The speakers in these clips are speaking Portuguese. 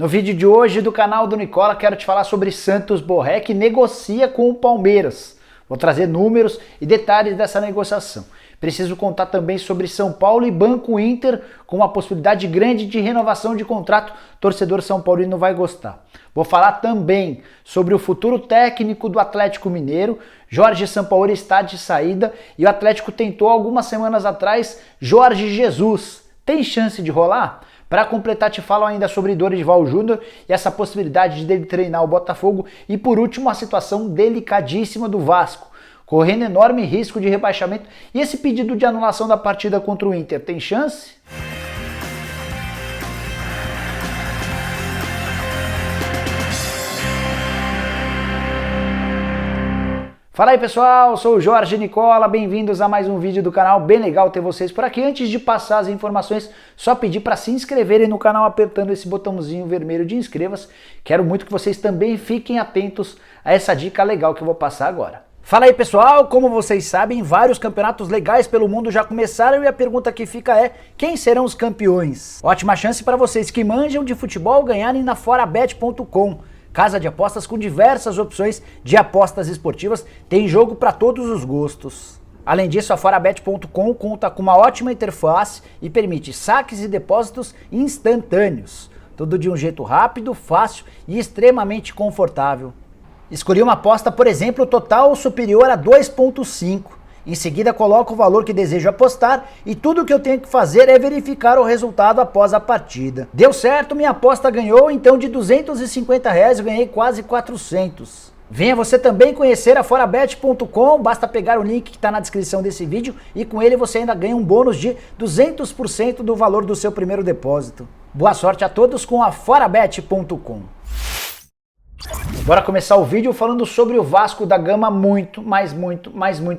No vídeo de hoje do canal do Nicola, quero te falar sobre Santos Borré, que negocia com o Palmeiras. Vou trazer números e detalhes dessa negociação. Preciso contar também sobre São Paulo e Banco Inter, com uma possibilidade grande de renovação de contrato. Torcedor São Paulino vai gostar. Vou falar também sobre o futuro técnico do Atlético Mineiro. Jorge Sampaoli está de saída e o Atlético tentou algumas semanas atrás Jorge Jesus. Tem chance de rolar? Para completar, te falo ainda sobre Dorival Júnior e essa possibilidade dele treinar o Botafogo. E por último, a situação delicadíssima do Vasco, correndo enorme risco de rebaixamento. E esse pedido de anulação da partida contra o Inter, tem chance? Fala aí pessoal, sou o Jorge Nicola, bem-vindos a mais um vídeo do canal, bem legal ter vocês por aqui. Antes de passar as informações, só pedir para se inscreverem no canal apertando esse botãozinho vermelho de inscreva-se. Quero muito que vocês também fiquem atentos a essa dica legal que eu vou passar agora. Fala aí pessoal, como vocês sabem, vários campeonatos legais pelo mundo já começaram e a pergunta que fica é: quem serão os campeões? Ótima chance para vocês que manjam de futebol ganharem na forabet.com. Casa de apostas com diversas opções de apostas esportivas, tem jogo para todos os gostos. Além disso, a forabet.com conta com uma ótima interface e permite saques e depósitos instantâneos. Tudo de um jeito rápido, fácil e extremamente confortável. Escolhi uma aposta, por exemplo, total superior a 2,5. Em seguida, coloco o valor que desejo apostar e tudo o que eu tenho que fazer é verificar o resultado após a partida. Deu certo, minha aposta ganhou, então de R$250 eu ganhei quase 400. Venha você também conhecer a forabet.com, basta pegar o link que está na descrição desse vídeo e com ele você ainda ganha um bônus de 200% do valor do seu primeiro depósito. Boa sorte a todos com a forabet.com. Bora começar o vídeo falando sobre o Vasco da Gama, muito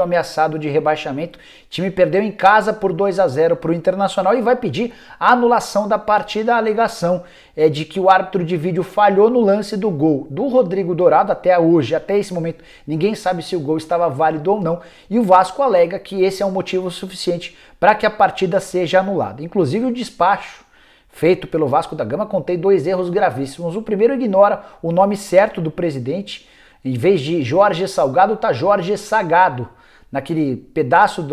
ameaçado de rebaixamento. O time perdeu em casa por 2-0 para o Internacional e vai pedir a anulação da partida. A alegação é de que o árbitro de vídeo falhou no lance do gol do Rodrigo Dourado. Até hoje, até esse momento, ninguém sabe se o gol estava válido ou não. E o Vasco alega que esse é um motivo suficiente para que a partida seja anulada. Inclusive o despacho feito pelo Vasco da Gama contém dois erros gravíssimos. O primeiro ignora o nome certo do presidente. Em vez de Jorge Salgado, está Jorge Sagado, naquele pedaço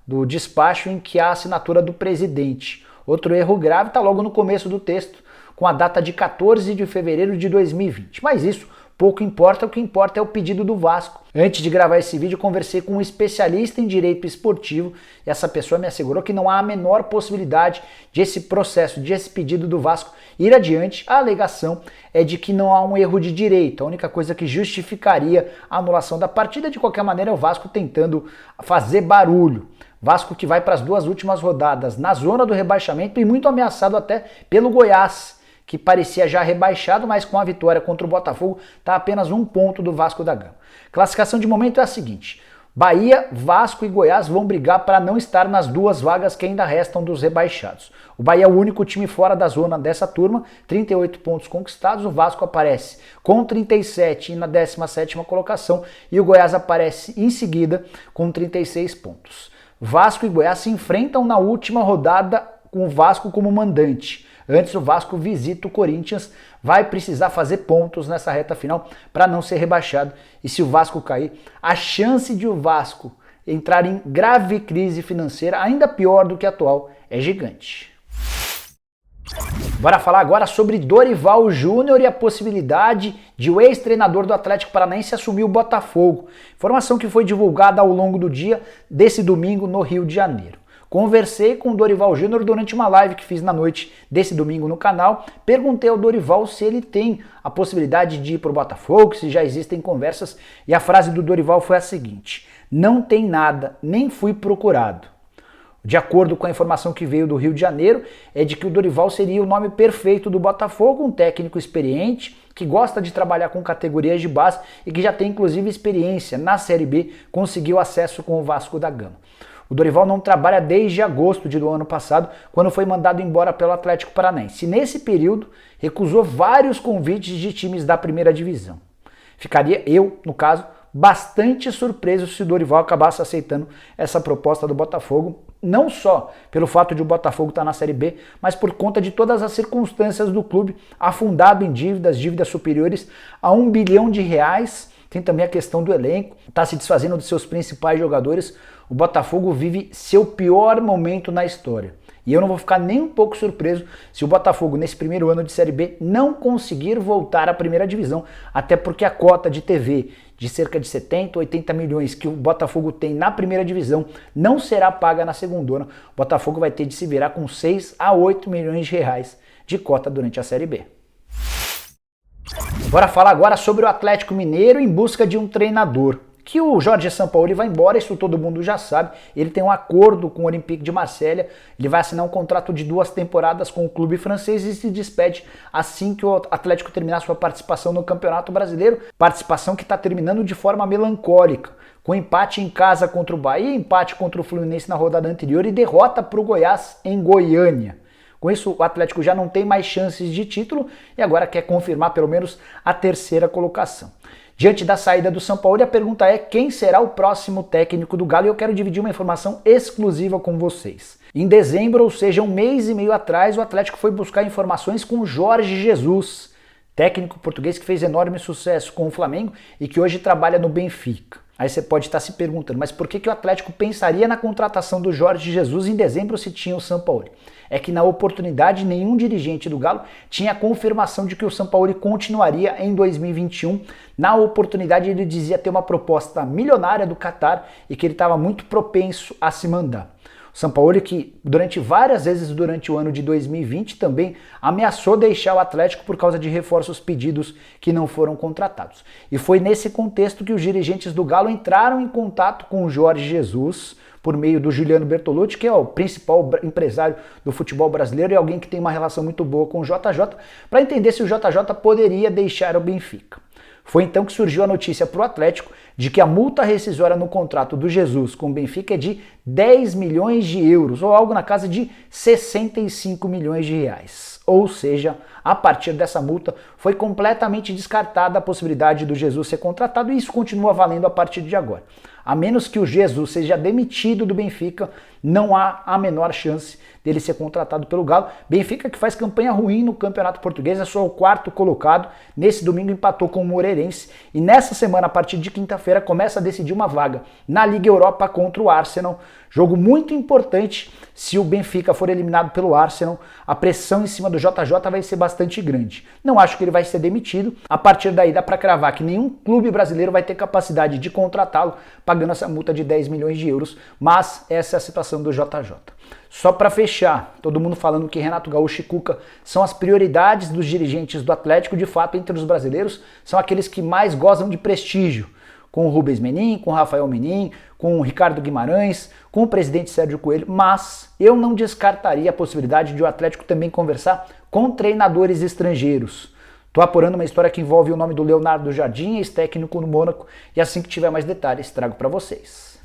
do despacho em que há a assinatura do presidente. Outro erro grave está logo no começo do texto, com a data de 14 de fevereiro de 2020. Mas isso pouco importa, o que importa é o pedido do Vasco. Antes de gravar esse vídeo, conversei com um especialista em direito esportivo e essa pessoa me assegurou que não há a menor possibilidade de esse processo, de esse pedido do Vasco ir adiante. A alegação é de que não há um erro de direito. A única coisa que justificaria a anulação da partida, de qualquer maneira, é o Vasco tentando fazer barulho. Vasco que vai para as duas últimas rodadas na zona do rebaixamento e muito ameaçado até pelo Goiás, que parecia já rebaixado, mas com a vitória contra o Botafogo está apenas um ponto do Vasco da Gama. Classificação de momento é a seguinte: Bahia, Vasco e Goiás vão brigar para não estar nas duas vagas que ainda restam dos rebaixados. O Bahia é o único time fora da zona dessa turma, 38 pontos conquistados. O Vasco aparece com 37 na 17ª colocação e o Goiás aparece em seguida com 36 pontos. Vasco e Goiás se enfrentam na última rodada com o Vasco como mandante. Antes o Vasco visita o Corinthians, vai precisar fazer pontos nessa reta final para não ser rebaixado. E se o Vasco cair, a chance de o Vasco entrar em grave crise financeira, ainda pior do que a atual, é gigante. Bora falar agora sobre Dorival Júnior e a possibilidade de o ex-treinador do Atlético Paranaense assumir o Botafogo. Informação que foi divulgada ao longo do dia desse domingo no Rio de Janeiro. Conversei com o Dorival Júnior durante uma live que fiz na noite desse domingo no canal. Perguntei ao Dorival se ele tem a possibilidade de ir para o Botafogo, se já existem conversas, e a frase do Dorival foi a seguinte: não tem nada, nem fui procurado. De acordo com a informação que veio do Rio de Janeiro, é de que o Dorival seria o nome perfeito do Botafogo, um técnico experiente, que gosta de trabalhar com categorias de base e que já tem inclusive experiência na Série B, conseguiu acesso com o Vasco da Gama. O Dorival não trabalha desde agosto do ano passado, quando foi mandado embora pelo Atlético Paranaense. Nesse período, recusou vários convites de times da primeira divisão. Ficaria eu, no caso, bastante surpreso se o Dorival acabasse aceitando essa proposta do Botafogo, não só pelo fato de o Botafogo estar na Série B, mas por conta de todas as circunstâncias do clube, afundado em dívidas superiores a R$1 bilhão. Tem também a questão do elenco, está se desfazendo dos seus principais jogadores. O Botafogo vive seu pior momento na história. E eu não vou ficar nem um pouco surpreso se o Botafogo, nesse primeiro ano de Série B, não conseguir voltar à primeira divisão, até porque a cota de TV de cerca de 70, 80 milhões que o Botafogo tem na primeira divisão não será paga na segundona. O Botafogo vai ter de se virar com 6 a 8 milhões de reais de cota durante a Série B. Bora falar agora sobre o Atlético Mineiro em busca de um treinador. Que o Jorge Sampaoli vai embora, isso todo mundo já sabe. Ele tem um acordo com o Olympique de Marselha, ele vai assinar um contrato de 2 temporadas com o clube francês e se despede assim que o Atlético terminar sua participação no Campeonato Brasileiro, participação que está terminando de forma melancólica, com empate em casa contra o Bahia, empate contra o Fluminense na rodada anterior e derrota para o Goiás em Goiânia. Com isso, o Atlético já não tem mais chances de título e agora quer confirmar pelo menos a 3ª colocação. Diante da saída do Sampaoli, a pergunta é quem será o próximo técnico do Galo, e eu quero dividir uma informação exclusiva com vocês. Em dezembro, ou seja, 1 mês e meio atrás, o Atlético foi buscar informações com Jorge Jesus, técnico português que fez enorme sucesso com o Flamengo e que hoje trabalha no Benfica. Aí você pode estar se perguntando, mas por que o Atlético pensaria na contratação do Jorge Jesus em dezembro se tinha o Sampaoli? É que na oportunidade nenhum dirigente do Galo tinha a confirmação de que o Sampaoli continuaria em 2021. Na oportunidade ele dizia ter uma proposta milionária do Qatar e que ele estava muito propenso a se mandar. O Sampaoli, que várias vezes durante o ano de 2020 também ameaçou deixar o Atlético por causa de reforços pedidos que não foram contratados. E foi nesse contexto que os dirigentes do Galo entraram em contato com o Jorge Jesus por meio do Juliano Bertolucci, que é o principal empresário do futebol brasileiro e alguém que tem uma relação muito boa com o JJ, para entender se o JJ poderia deixar o Benfica. Foi então que surgiu a notícia para o Atlético de que a multa rescisória no contrato do Jesus com o Benfica é de 10 milhões de euros, ou algo na casa de 65 milhões de reais. Ou seja, a partir dessa multa foi completamente descartada a possibilidade do Jesus ser contratado e isso continua valendo a partir de agora. A menos que o Jesus seja demitido do Benfica, não há a menor chance dele ser contratado pelo Galo. Benfica que faz campanha ruim no Campeonato Português, é só o 4º colocado. Nesse domingo empatou com o Moreirense e nessa semana, a partir de quinta-feira, começa a decidir uma vaga na Liga Europa contra o Arsenal. Jogo muito importante. Se o Benfica for eliminado pelo Arsenal, a pressão em cima do JJ vai ser bastante grande. Não acho que ele vai ser demitido. A partir daí dá para cravar que nenhum clube brasileiro vai ter capacidade de contratá-lo pagando essa multa de 10 milhões de euros, mas essa é a situação do JJ. Só para fechar, todo mundo falando que Renato Gaúcho e Cuca são as prioridades dos dirigentes do Atlético, de fato, entre os brasileiros, são aqueles que mais gozam de prestígio, com o Rubens Menin, com o Rafael Menin, com o Ricardo Guimarães, com o presidente Sérgio Coelho, mas eu não descartaria a possibilidade de o Atlético também conversar com treinadores estrangeiros. Estou apurando uma história que envolve o nome do Leonardo Jardim, ex-técnico no Mônaco, e assim que tiver mais detalhes, trago para vocês.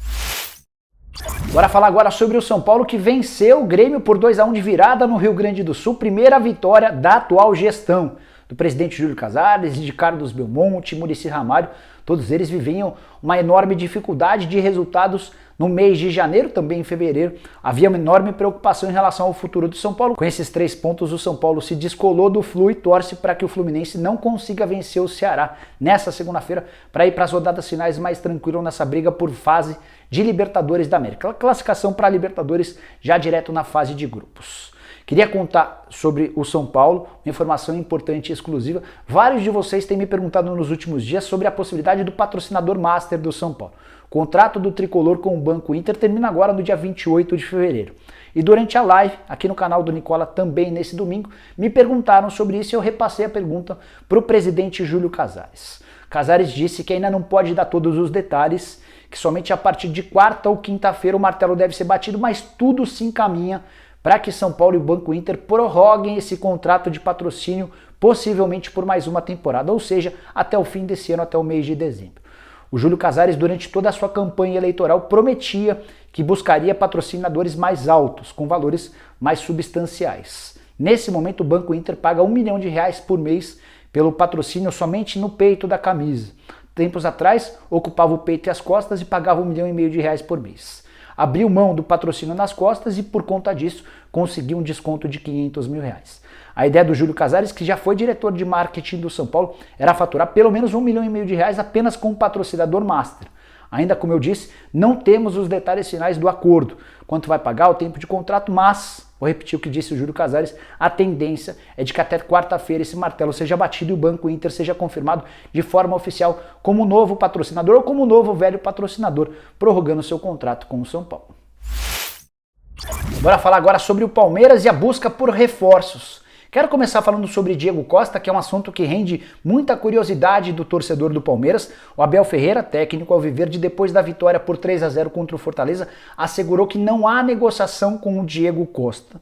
Bora falar agora sobre o São Paulo, que venceu o Grêmio por 2-1 de virada no Rio Grande do Sul, primeira vitória da atual gestão do presidente Júlio Casares, de Carlos Belmonte, Muricy Ramalho. Todos eles viviam uma enorme dificuldade de resultados no mês de janeiro, também em fevereiro. Havia uma enorme preocupação em relação ao futuro do São Paulo. Com esses 3 pontos, o São Paulo se descolou do Flu e torce para que o Fluminense não consiga vencer o Ceará nessa segunda-feira para ir para as rodadas finais mais tranquilo nessa briga por fase de Libertadores da América. A classificação para a Libertadores já direto na fase de grupos. Queria contar sobre o São Paulo, uma informação importante e exclusiva. Vários de vocês têm me perguntado nos últimos dias sobre a possibilidade do patrocinador master do São Paulo. O contrato do Tricolor com o Banco Inter termina agora no dia 28 de fevereiro. E durante a live, aqui no canal do Nicola, também nesse domingo, me perguntaram sobre isso e eu repassei a pergunta para o presidente Júlio Casares. Casares disse que ainda não pode dar todos os detalhes, que somente a partir de quarta ou quinta-feira o martelo deve ser batido, mas tudo se encaminha para que São Paulo e o Banco Inter prorroguem esse contrato de patrocínio, possivelmente por mais uma temporada, ou seja, até o fim desse ano, até o mês de dezembro. O Júlio Casares, durante toda a sua campanha eleitoral, prometia que buscaria patrocinadores mais altos, com valores mais substanciais. Nesse momento, o Banco Inter paga R$1 milhão por mês pelo patrocínio somente no peito da camisa. Tempos atrás, ocupava o peito e as costas e pagava R$1,5 milhão por mês. abriu mão do patrocínio nas costas e por conta disso conseguiu um desconto de R$500 mil. A ideia do Júlio Casares, que já foi diretor de marketing do São Paulo, era faturar pelo menos R$1,5 milhão apenas com o patrocinador master. Ainda como eu disse, não temos os detalhes finais do acordo, quanto vai pagar, o tempo de contrato, mas, vou repetir o que disse o Júlio Casares, a tendência é de que até quarta-feira esse martelo seja batido e o Banco Inter seja confirmado de forma oficial como novo patrocinador ou como novo velho patrocinador, prorrogando seu contrato com o São Paulo. Bora falar agora sobre o Palmeiras e a busca por reforços. Quero começar falando sobre Diego Costa, que é um assunto que rende muita curiosidade do torcedor do Palmeiras. O Abel Ferreira, técnico alviverde, depois da vitória por 3-0 contra o Fortaleza, assegurou que não há negociação com o Diego Costa.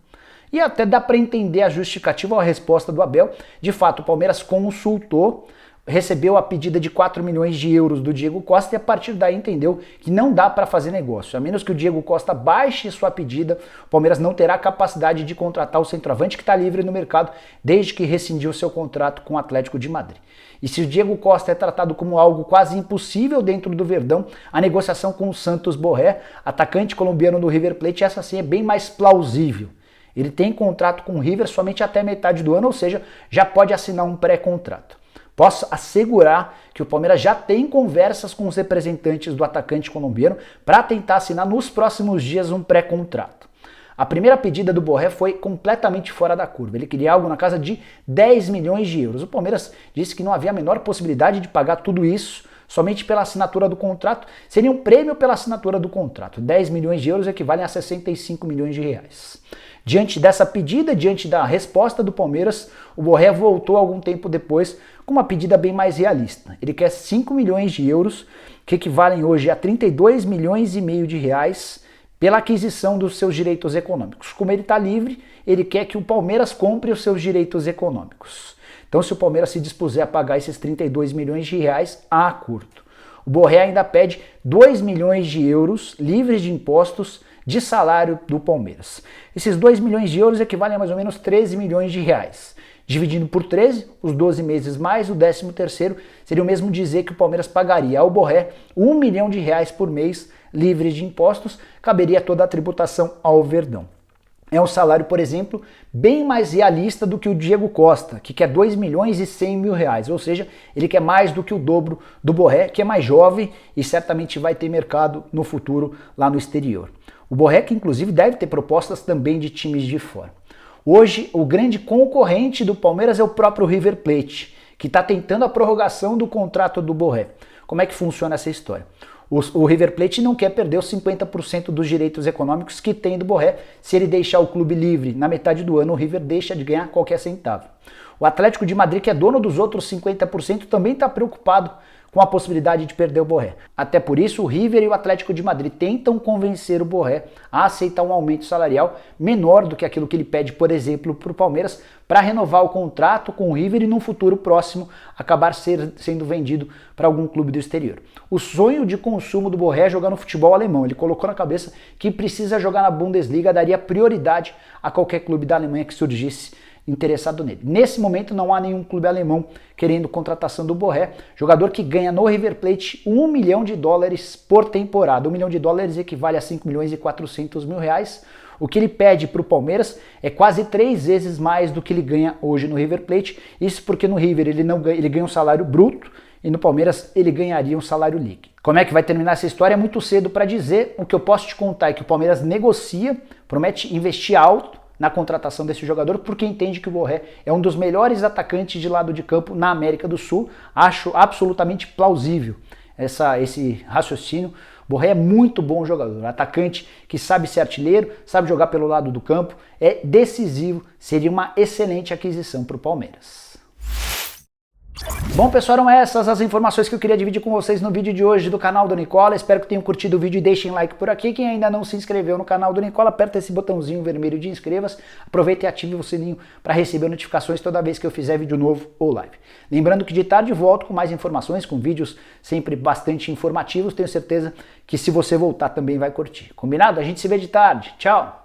E até dá para entender a justificativa ou a resposta do Abel. De fato, o Palmeiras consultou, recebeu a pedida de 4 milhões de euros do Diego Costa e a partir daí entendeu que não dá para fazer negócio. A menos que o Diego Costa baixe sua pedida, o Palmeiras não terá capacidade de contratar o centroavante que está livre no mercado desde que rescindiu seu contrato com o Atlético de Madrid. E se o Diego Costa é tratado como algo quase impossível dentro do Verdão, a negociação com o Santos Borré, atacante colombiano do River Plate, essa sim é bem mais plausível. Ele tem contrato com o River somente até metade do ano, ou seja, já pode assinar um pré-contrato. Posso assegurar que o Palmeiras já tem conversas com os representantes do atacante colombiano para tentar assinar nos próximos dias um pré-contrato. A primeira pedida do Borré foi completamente fora da curva. Ele queria algo na casa de 10 milhões de euros. O Palmeiras disse que não havia a menor possibilidade de pagar tudo isso somente pela assinatura do contrato. Seria um prêmio pela assinatura do contrato. 10 milhões de euros equivalem a 65 milhões de reais. Diante dessa pedida, diante da resposta do Palmeiras, o Borré voltou algum tempo depois com uma pedida bem mais realista. Ele quer 5 milhões de euros, que equivalem hoje a 32 milhões e meio de reais, pela aquisição dos seus direitos econômicos. Como ele está livre, ele quer que o Palmeiras compre os seus direitos econômicos. Então, se o Palmeiras se dispuser a pagar esses 32 milhões de reais, há acordo. O Borré ainda pede 2 milhões de euros livres de impostos de salário do Palmeiras. Esses 2 milhões de euros equivalem a mais ou menos 13 milhões de reais. Dividindo por 13, os 12 meses mais o 13º, seria o mesmo dizer que o Palmeiras pagaria ao Borré 1 milhão de reais por mês livres de impostos, caberia toda a tributação ao Verdão. É um salário, por exemplo, bem mais realista do que o Diego Costa, que quer 2 milhões e 100 mil reais, ou seja, ele quer mais do que o dobro do Borré, que é mais jovem e certamente vai ter mercado no futuro lá no exterior. O Borré, que inclusive deve ter propostas também de times de fora. Hoje, o grande concorrente do Palmeiras é o próprio River Plate, que está tentando a prorrogação do contrato do Borré. Como é que funciona essa história? O River Plate não quer perder os 50% dos direitos econômicos que tem do Borré. Se ele deixar o clube livre na metade do ano, o River deixa de ganhar qualquer centavo. O Atlético de Madrid, que é dono dos outros 50%, também está preocupado com a possibilidade de perder o Borré. Até por isso, o River e o Atlético de Madrid tentam convencer o Borré a aceitar um aumento salarial menor do que aquilo que ele pede, por exemplo, para o Palmeiras, para renovar o contrato com o River e no futuro próximo acabar sendo vendido para algum clube do exterior. O sonho de consumo do Borré é jogar no futebol alemão. Ele colocou na cabeça que precisa jogar na Bundesliga, daria prioridade a qualquer clube da Alemanha que surgisse interessado nele. Nesse momento não há nenhum clube alemão querendo contratação do Borré, jogador que ganha no River Plate 1 milhão de dólares por temporada. 1 milhão de dólares equivale a 5 milhões e 400 mil reais. O que ele pede para o Palmeiras é quase 3 vezes mais do que ele ganha hoje no River Plate. Isso porque no River ele ganha um salário bruto e no Palmeiras ele ganharia um salário líquido. Como é que vai terminar essa história? É muito cedo para dizer. O que eu posso te contar é que o Palmeiras negocia, promete investir alto na contratação desse jogador, porque entende que o Borré é um dos melhores atacantes de lado de campo na América do Sul. Acho absolutamente plausível esse raciocínio. O Borré é muito bom jogador, atacante que sabe ser artilheiro, sabe jogar pelo lado do campo, é decisivo, seria uma excelente aquisição para o Palmeiras. Bom, pessoal, eram essas as informações que eu queria dividir com vocês no vídeo de hoje do canal do Nicola. Espero que tenham curtido o vídeo e deixem like por aqui. Quem ainda não se inscreveu no canal do Nicola, aperta esse botãozinho vermelho de inscreva-se. Aproveita e ative o sininho para receber notificações toda vez que eu fizer vídeo novo ou live. Lembrando que de tarde volto com mais informações, com vídeos sempre bastante informativos. Tenho certeza que se você voltar também vai curtir. Combinado? A gente se vê de tarde. Tchau!